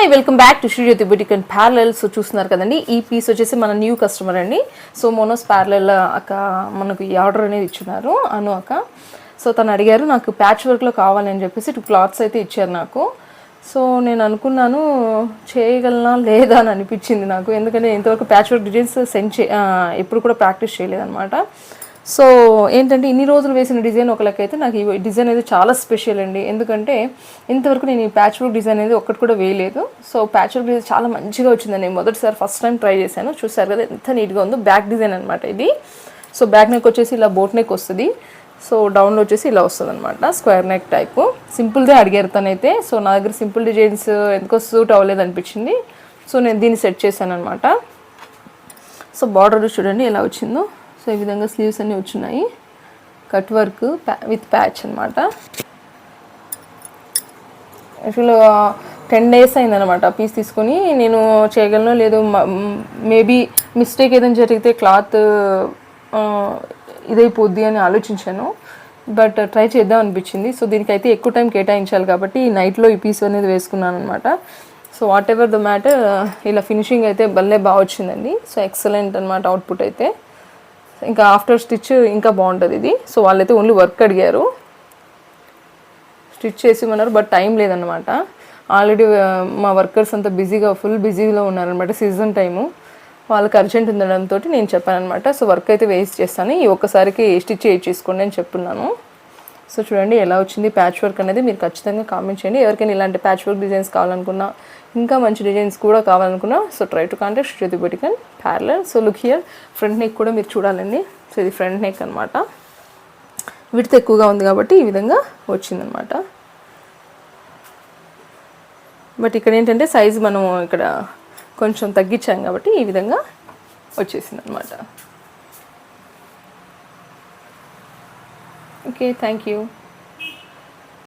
Hi, welcome back to Sreejyothi boutique and parallel. So చూస్తున్నారు కదండి, ఈ పీస్ వచ్చేసి మన న్యూ కస్టమర్ అండి. సో మోనోస్ ప్యారలల్ అక్క మనకు ఈ ఆర్డర్ అనేది ఇచ్చున్నారు, అను అక్క. సో తను అడిగారు నాకు ప్యాచ్ వర్క్లో కావాలని చెప్పేసి 2 క్లాత్స్ అయితే ఇచ్చారు నాకు. సో నేను అనుకున్నాను చేయగలనా లేదా అని అనిపించింది నాకు, ఎందుకంటే ఇంతవరకు ప్యాచ్ వర్క్ డిజైన్స్ ఎప్పుడు కూడా ప్రాక్టీస్ చేయలేదన్నమాట. సో ఏంటంటే ఇన్ని రోజులు వేసిన డిజైన్ ఒకళ్ళకైతే నాకు ఈ డిజైన్ అయితే చాలా స్పెషల్ అండి. ఎందుకంటే ఇంతవరకు నేను ఈ ప్యాచ్ వర్క్ డిజైన్ అనేది ఒక్కటి కూడా వేయలేదు. సో ప్యాచ్ వర్క్ డిజైన్ చాలా మంచిగా వచ్చిందండి. మొదటిసారి ఫస్ట్ టైం ట్రై చేశాను. చూసారు కదా ఎంత నీట్గా ఉందో. బ్యాక్ డిజైన్ అనమాట ఇది. సో బ్యాక్ నెక్ వచ్చేసి ఇలా బోట్ నెక్ వస్తుంది. సో డౌన్లో వచ్చేసి ఇలా వస్తుంది అనమాట, స్క్వేర్ నెక్ టైపు. సింపుల్దే అడిగారు తనైతే. సో నా దగ్గర సింపుల్ డిజైన్స్ ఎందుకో సూట్ అవ్వలేదు అనిపించింది. సో నేను దీన్ని సెట్ చేశాను అనమాట. సో బార్డర్ చూడండి ఎలా వచ్చిందో. సో ఈ విధంగా స్లీవ్స్ అన్నీ వచ్చినాయి, కట్ వర్క్ విత్ ప్యాచ్ అనమాట. యాక్చువల్గా 10 days అయిందనమాట పీస్ తీసుకొని. నేను చేయగలను లేదు, మేబీ మిస్టేక్ ఏదైనా జరిగితే క్లాత్ ఇదైపోద్ది అని ఆలోచించాను. బట్ ట్రై చేద్దాం అనిపించింది. సో దీనికైతే ఎక్కువ టైం కేటాయించాలి కాబట్టి నైట్లో ఈ పీస్ అనేది వేసుకున్నాను అనమాట. So what ever the matter, ఇలా ఫినిషింగ్ అయితే భలే బాగా వచ్చిందండి. సో ఎక్సలెంట్ అనమాట అవుట్పుట్ అయితే. ఇంకా ఆఫ్టర్ స్టిచ్ ఇంకా బాగుంటుంది ఇది. సో వాళ్ళైతే ఓన్లీ వర్క్ అడిగారు, స్టిచ్ చేసి ఉన్నారు, బట్ టైం లేదనమాట. ఆల్రెడీ మా వర్కర్స్ అంతా ఫుల్ బిజీలో ఉన్నారనమాట. సీజన్ టైము, వాళ్ళకి అర్జెంట్ ఉండడంతో నేను చెప్పాను అనమాట. సో వర్క్ అయితే వేస్ట్ చేస్తాను, ఈ ఒక్కసారికి స్టిచ్ చేసుకోండి అని చెప్పున్నాను. సో చూడండి ఎలా వచ్చింది ప్యాచ్ వర్క్ అనేది. మీరు ఖచ్చితంగా కామెంట్ చేయండి. ఎవరికైనా ఇలాంటి ప్యాచ్ వర్క్ డిజైన్స్ కావాలనుకున్నా, ఇంకా మంచి డిజైన్స్ కూడా కావాలనుకున్నా, so try to contact Sreejyothi boutique and parallel. So look here, front neck కూడా మీరు చూడాలండి. సో ఇది ఫ్రంట్ నెక్ అనమాట. విడ్త్ ఎక్కువగా ఉంది కాబట్టి ఈ విధంగా వచ్చిందనమాట. బట్ ఇక్కడ ఏంటంటే సైజ్ మనం ఇక్కడ కొంచెం తగ్గించాం కాబట్టి ఈ విధంగా వచ్చేసింది అనమాట. Okay, thank you.